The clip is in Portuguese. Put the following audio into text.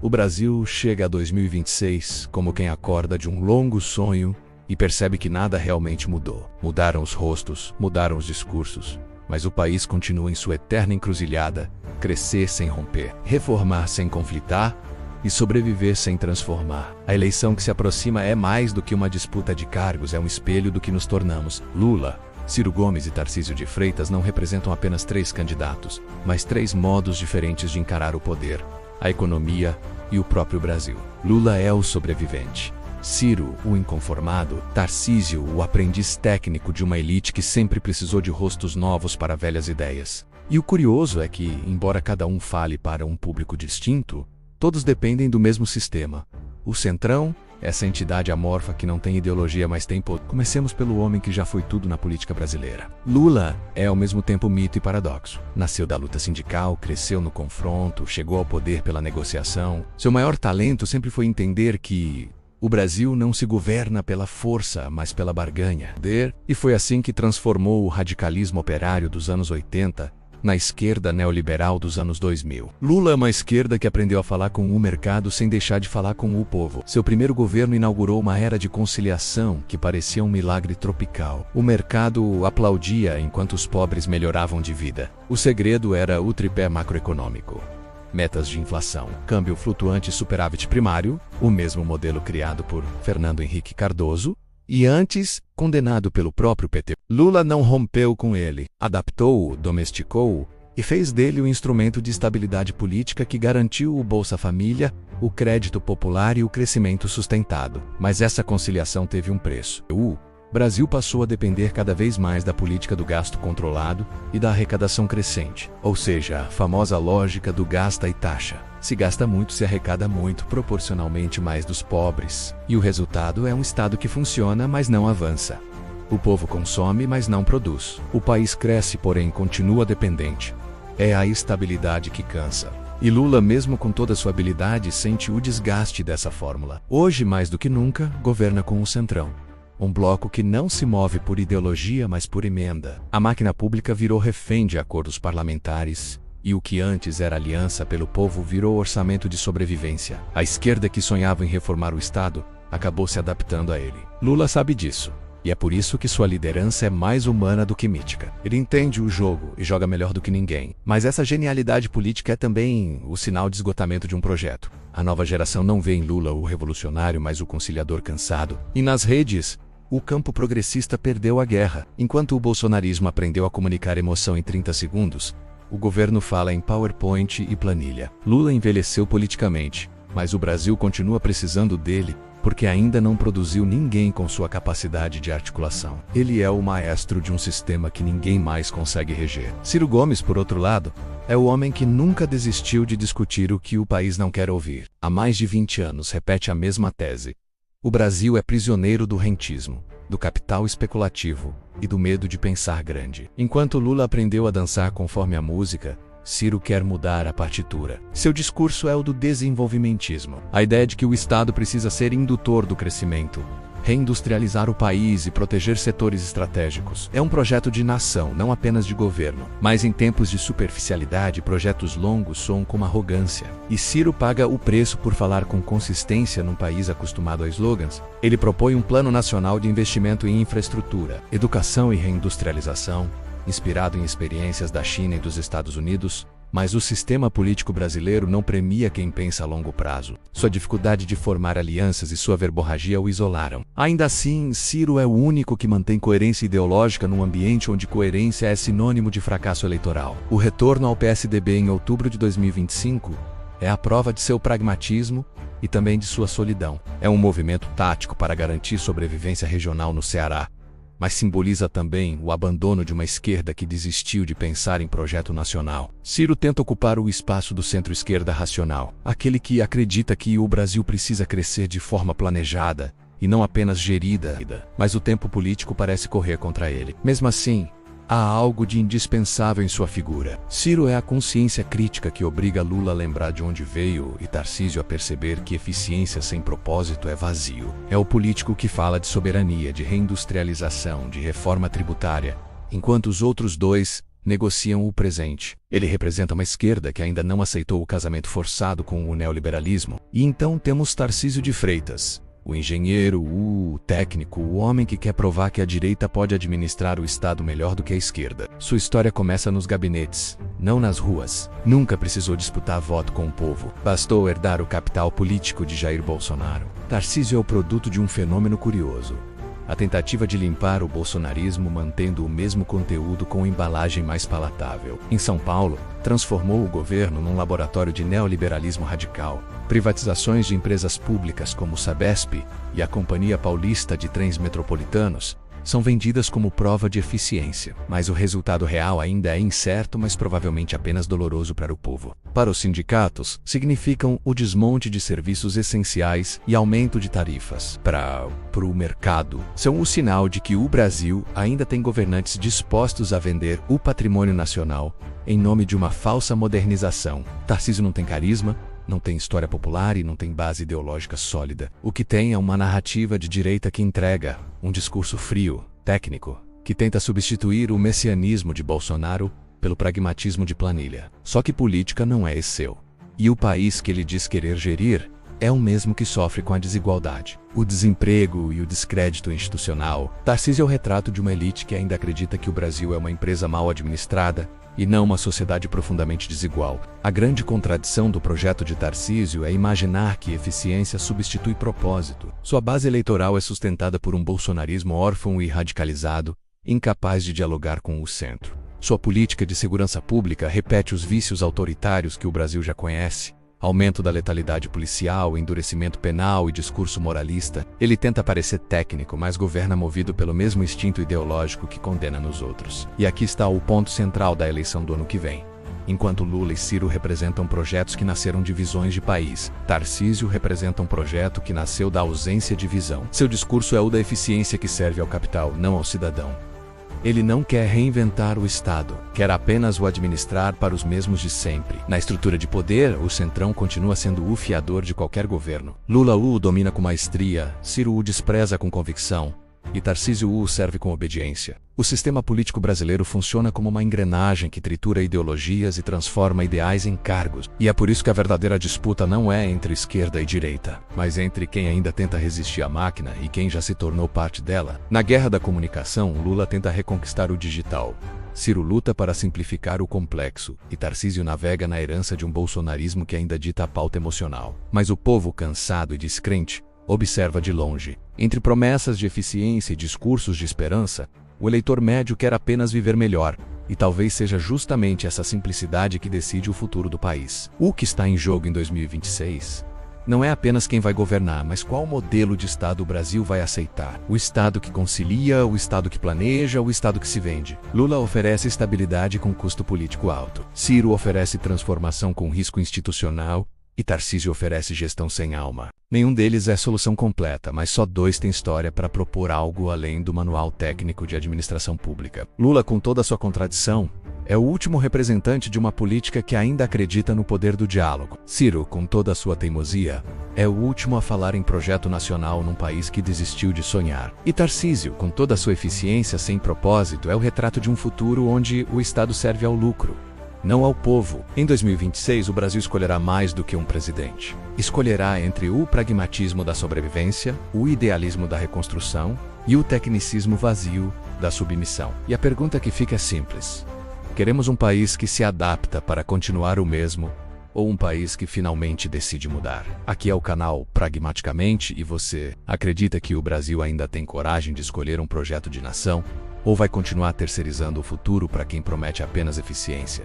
O Brasil chega a 2026 como quem acorda de um longo sonho e percebe que nada realmente mudou. Mudaram os rostos, mudaram os discursos, mas o país continua em sua eterna encruzilhada: crescer sem romper, reformar sem conflitar e sobreviver sem transformar. A eleição que se aproxima é mais do que uma disputa de cargos, é um espelho do que nos tornamos. Lula, Ciro Gomes e Tarcísio de Freitas não representam apenas 3 candidatos, mas 3 modos diferentes de encarar o poder, a economia e o próprio Brasil. Lula é o sobrevivente, Ciro, o inconformado, Tarcísio, o aprendiz técnico de uma elite que sempre precisou de rostos novos para velhas ideias. E o curioso é que, embora cada um fale para um público distinto, todos dependem do mesmo sistema. O Centrão, essa entidade amorfa que não tem ideologia, mas tem poder. Comecemos pelo homem que já foi tudo na política brasileira. Lula é ao mesmo tempo mito e paradoxo. Nasceu da luta sindical, cresceu no confronto, chegou ao poder pela negociação. Seu maior talento sempre foi entender que o Brasil não se governa pela força, mas pela barganha. E foi assim que transformou o radicalismo operário dos anos 80 na esquerda neoliberal dos anos 2000. Lula é uma esquerda que aprendeu a falar com o mercado sem deixar de falar com o povo. Seu primeiro governo inaugurou uma era de conciliação que parecia um milagre tropical. O mercado aplaudia enquanto os pobres melhoravam de vida. O segredo era o tripé macroeconômico: metas de inflação, câmbio flutuante e superávit primário, o mesmo modelo criado por Fernando Henrique Cardoso, e antes, condenado pelo próprio PT. Lula não rompeu com ele, adaptou-o, domesticou-o e fez dele um instrumento de estabilidade política que garantiu o Bolsa Família, o crédito popular e o crescimento sustentado. Mas essa conciliação teve um preço. O Brasil passou a depender cada vez mais da política do gasto controlado e da arrecadação crescente, ou seja, a famosa lógica do gasta e taxa. Se gasta muito, se arrecada muito, proporcionalmente mais dos pobres. E o resultado é um Estado que funciona, mas não avança. O povo consome, mas não produz. O país cresce, porém continua dependente. É a estabilidade que cansa. E Lula, mesmo com toda sua habilidade, sente o desgaste dessa fórmula. Hoje, mais do que nunca, governa com o Centrão. Um bloco que não se move por ideologia, mas por emenda. A máquina pública virou refém de acordos parlamentares, e o que antes era aliança pelo povo virou orçamento de sobrevivência. A esquerda que sonhava em reformar o Estado acabou se adaptando a ele. Lula sabe disso, e é por isso que sua liderança é mais humana do que mítica. Ele entende o jogo e joga melhor do que ninguém. Mas essa genialidade política é também o sinal de esgotamento de um projeto. A nova geração não vê em Lula o revolucionário, mas o conciliador cansado. E nas redes, o campo progressista perdeu a guerra. Enquanto o bolsonarismo aprendeu a comunicar emoção em 30 segundos, o governo fala em PowerPoint e planilha. Lula envelheceu politicamente, mas o Brasil continua precisando dele, porque ainda não produziu ninguém com sua capacidade de articulação. Ele é o maestro de um sistema que ninguém mais consegue reger. Ciro Gomes, por outro lado, é o homem que nunca desistiu de discutir o que o país não quer ouvir. Há mais de 20 anos repete a mesma tese. O Brasil é prisioneiro do rentismo, do capital especulativo e do medo de pensar grande. Enquanto Lula aprendeu a dançar conforme a música, Ciro quer mudar a partitura. Seu discurso é o do desenvolvimentismo. A ideia de que o Estado precisa ser indutor do crescimento, reindustrializar o país e proteger setores estratégicos. É um projeto de nação, não apenas de governo. Mas em tempos de superficialidade, projetos longos soam como arrogância. E Ciro paga o preço por falar com consistência num país acostumado a slogans. Ele propõe um plano nacional de investimento em infraestrutura, educação e reindustrialização, inspirado em experiências da China e dos Estados Unidos, mas o sistema político brasileiro não premia quem pensa a longo prazo. Sua dificuldade de formar alianças e sua verborragia o isolaram. Ainda assim, Ciro é o único que mantém coerência ideológica num ambiente onde coerência é sinônimo de fracasso eleitoral. O retorno ao PSDB em outubro de 2025 é a prova de seu pragmatismo e também de sua solidão. É um movimento tático para garantir sobrevivência regional no Ceará, mas simboliza também o abandono de uma esquerda que desistiu de pensar em projeto nacional. Ciro tenta ocupar o espaço do centro-esquerda racional, aquele que acredita que o Brasil precisa crescer de forma planejada e não apenas gerida, mas o tempo político parece correr contra ele. Mesmo assim, há algo de indispensável em sua figura. Ciro é a consciência crítica que obriga Lula a lembrar de onde veio e Tarcísio a perceber que eficiência sem propósito é vazio. É o político que fala de soberania, de reindustrialização, de reforma tributária, enquanto os outros dois negociam o presente. Ele representa uma esquerda que ainda não aceitou o casamento forçado com o neoliberalismo. E então temos Tarcísio de Freitas, o engenheiro, o técnico, o homem que quer provar que a direita pode administrar o Estado melhor do que a esquerda. Sua história começa nos gabinetes, não nas ruas. Nunca precisou disputar voto com o povo. Bastou herdar o capital político de Jair Bolsonaro. Tarcísio é o produto de um fenômeno curioso: a tentativa de limpar o bolsonarismo mantendo o mesmo conteúdo com embalagem mais palatável. Em São Paulo, transformou o governo num laboratório de neoliberalismo radical. Privatizações de empresas públicas como Sabesp e a Companhia Paulista de Trens Metropolitanos são vendidas como prova de eficiência, mas o resultado real ainda é incerto, mas provavelmente apenas doloroso para o povo. Para os sindicatos, significam o desmonte de serviços essenciais e aumento de tarifas. Para o mercado, são o sinal de que o Brasil ainda tem governantes dispostos a vender o patrimônio nacional em nome de uma falsa modernização. Tarcísio não tem carisma, não tem história popular e não tem base ideológica sólida. O que tem é uma narrativa de direita que entrega um discurso frio, técnico, que tenta substituir o messianismo de Bolsonaro pelo pragmatismo de planilha. Só que política não é seu. E o país que ele diz querer gerir é o mesmo que sofre com a desigualdade, o desemprego e o descrédito institucional. Tarcísio é o retrato de uma elite que ainda acredita que o Brasil é uma empresa mal administrada e não uma sociedade profundamente desigual. A grande contradição do projeto de Tarcísio é imaginar que eficiência substitui propósito. Sua base eleitoral é sustentada por um bolsonarismo órfão e radicalizado, incapaz de dialogar com o centro. Sua política de segurança pública repete os vícios autoritários que o Brasil já conhece: aumento da letalidade policial, endurecimento penal e discurso moralista. Ele tenta parecer técnico, mas governa movido pelo mesmo instinto ideológico que condena nos outros. E aqui está o ponto central da eleição do ano que vem. Enquanto Lula e Ciro representam projetos que nasceram de visões de país, Tarcísio representa um projeto que nasceu da ausência de visão. Seu discurso é o da eficiência que serve ao capital, não ao cidadão. Ele não quer reinventar o Estado, quer apenas o administrar para os mesmos de sempre. Na estrutura de poder, o Centrão continua sendo o fiador de qualquer governo. Lula o domina com maestria, Ciro o despreza com convicção, e Tarcísio o serve com obediência. O sistema político brasileiro funciona como uma engrenagem que tritura ideologias e transforma ideais em cargos. E é por isso que a verdadeira disputa não é entre esquerda e direita, mas entre quem ainda tenta resistir à máquina e quem já se tornou parte dela. Na guerra da comunicação, Lula tenta reconquistar o digital. Ciro luta para simplificar o complexo, e Tarcísio navega na herança de um bolsonarismo que ainda dita a pauta emocional. Mas o povo, cansado e descrente, observa de longe. Entre promessas de eficiência e discursos de esperança, o eleitor médio quer apenas viver melhor, e talvez seja justamente essa simplicidade que decide o futuro do país. O que está em jogo em 2026 não é apenas quem vai governar, mas qual modelo de Estado o Brasil vai aceitar. O Estado que concilia, o Estado que planeja, o Estado que se vende. Lula oferece estabilidade com custo político alto. Ciro oferece transformação com risco institucional, e Tarcísio oferece gestão sem alma. Nenhum deles é solução completa, mas só dois têm história para propor algo além do manual técnico de administração pública. Lula, com toda a sua contradição, é o último representante de uma política que ainda acredita no poder do diálogo. Ciro, com toda a sua teimosia, é o último a falar em projeto nacional num país que desistiu de sonhar. E Tarcísio, com toda a sua eficiência sem propósito, é o retrato de um futuro onde o Estado serve ao lucro, não ao povo. Em 2026, o Brasil escolherá mais do que um presidente. Escolherá entre o pragmatismo da sobrevivência, o idealismo da reconstrução e o tecnicismo vazio da submissão. E a pergunta que fica é simples: queremos um país que se adapta para continuar o mesmo, ou um país que finalmente decide mudar? Aqui é o canal Pragmaticamente, e você acredita que o Brasil ainda tem coragem de escolher um projeto de nação, ou vai continuar terceirizando o futuro para quem promete apenas eficiência?